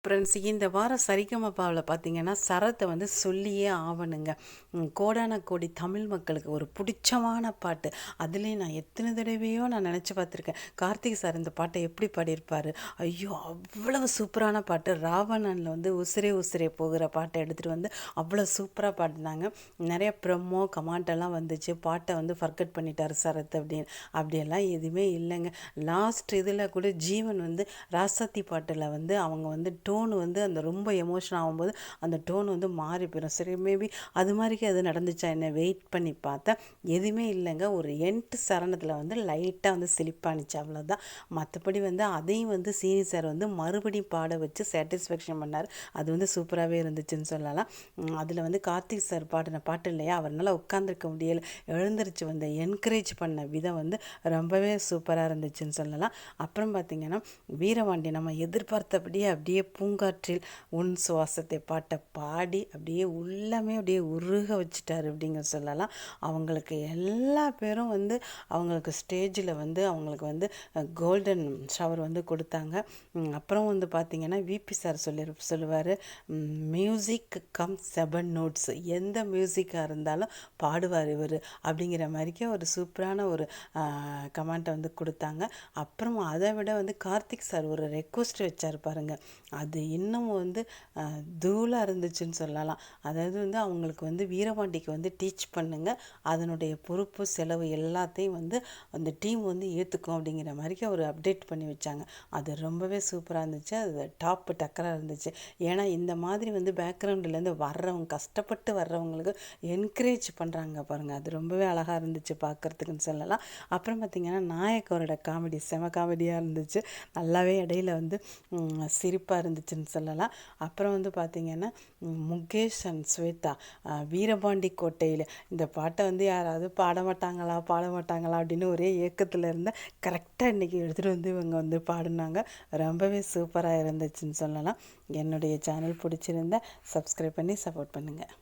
Friends, இந்த வாரம் சரிகமபாவில் பார்த்தீங்கன்னா சரத்தை வந்து சொல்லியே ஆவணுங்க. கோடான கோடி தமிழ் மக்களுக்கு ஒரு பிடிச்சமான பாட்டு. அதுலேயும் நான் எத்தனை தடவையோ நான் நினச்சி பார்த்துருக்கேன், கார்த்திக் சார் இந்த பாட்டை எப்படி பாடியிருப்பார். ஐயோ, அவ்வளவு சூப்பரான பாட்டு. ராவணனில் வந்து உசிரே உசிரே போகிற பாட்டை எடுத்துகிட்டு வந்து அவ்வளோ சூப்பராக பாடினாங்க. நிறைய ப்ரமோ கமாண்டெல்லாம் வந்துச்சு, பாட்டை வந்து ஃபர்கட் பண்ணிட்டார் சரத் அப்படின்னு. அப்படியெல்லாம் எதுவுமே இல்லைங்க. லாஸ்ட் இதில் கூட ஜீவன் வந்து ராசாத்தி பாட்டில் வந்து அவங்க வந்து டோன் வந்து அந்த ரொம்ப எமோஷன் ஆகும்போது அந்த டோன் வந்து மாறி போயிடும். சரி, மேபி அது மாதிரிக்கு அது நடந்துச்சா என்ன, வெயிட் பண்ணி பார்த்தேன். எதுவுமே இல்லைங்க. ஒரு எண்ட் சரணத்தில் வந்து லைட்டாக வந்து சிலிப்பானிச்சு, அவ்வளோதான். மற்றபடி வந்து அதையும் வந்து சீனி சார் வந்து மறுபடியும் பாட வச்சு சாட்டிஸ்ஃபேக்ஷன் பண்ணார். அது வந்து சூப்பராகவே இருந்துச்சுன்னு சொல்லலாம். அதில் வந்து கார்த்திக் சார் பாடின பாட்டு இல்லையா, அவரால் உட்காந்துருக்க முடியலை, எழுந்திரிச்சு வந்து என்கரேஜ் பண்ண விதம் வந்து ரொம்பவே சூப்பராக இருந்துச்சுன்னு சொல்லலாம். அப்புறம் பார்த்திங்கன்னா வீரபாண்டி நம்ம எதிர்பார்த்தபடியே அப்படியே பூங்காற்றில் உன் சுவாசத்தை பாட்டை பாடி அப்படியே உள்ளமே அப்படியே உருக வச்சுட்டாரு அப்படிங்க சொல்லலாம். அவங்களுக்கு எல்லா பேரும் வந்து அவங்களுக்கு ஸ்டேஜில் வந்து அவங்களுக்கு வந்து கோல்டன் ஷவர் வந்து கொடுத்தாங்க. அப்புறம் வந்து பார்த்திங்கன்னா விபி சார் சொல்லுவார், மியூசிக் கம் 7 நோட்ஸ், எந்த மியூசிக்காக இருந்தாலும் பாடுவார் இவர் அப்படிங்கிற மாதிரிக்கே ஒரு சூப்பரான ஒரு கமெண்ட்டை வந்து கொடுத்தாங்க. அப்புறம் அதை விட வந்து கார்த்திக் சார் ஒரு ரெக்வஸ்ட் வச்சார் பாருங்க, அது இன்னும் வந்து தூளாக இருந்துச்சுன்னு சொல்லலாம். அதாவது வந்து அவங்களுக்கு வந்து வீரபாண்டிக்கு வந்து டீச் பண்ணுங்க, அதனுடைய பொறுப்பு செலவு எல்லாத்தையும் வந்து அந்த டீம் வந்து ஏற்றுக்கும் அப்படிங்கிற மாதிரிக்கு ஒரு அப்டேட் பண்ணி வச்சாங்க. அது ரொம்பவே சூப்பராக இருந்துச்சு. அது டாப் டக்கராக இருந்துச்சு. ஏன்னா இந்த மாதிரி வந்து பேக்ரவுண்ட்லேருந்து வர்றவங்க, கஷ்டப்பட்டு வர்றவங்களுக்கு என்கரேஜ் பண்ணுறாங்க பாருங்கள், அது ரொம்பவே அழகாக இருந்துச்சு பார்க்குறதுக்குன்னு சொல்லலாம். அப்புறம் பார்த்திங்கன்னா நாயக்கரோட காமெடி செம காமெடியாக இருந்துச்சு. நல்லாவே இடையில வந்து சிரிப்பாக இருந்துச்சுன்னு சொல்லலாம். அப்புறம் வந்து பார்த்திங்கன்னா முகேஷ் அண்ட் ஸ்வேதா வீரபாண்டி கோட்டையில் இந்த பாட்டை வந்து யாராவது பாட மாட்டாங்களா அப்படின்னு ஒரே ஏக்கத்தில் இருந்தேன். கரெக்டாக இன்றைக்கி எடுத்துகிட்டு வந்து இவங்க வந்து பாடினாங்க. ரொம்பவே சூப்பராக இருந்துச்சுன்னு சொல்லலாம். என்னுடைய சேனல் பிடிச்சிருந்தா சப்ஸ்கிரைப் பண்ணி சப்போர்ட் பண்ணுங்கள்.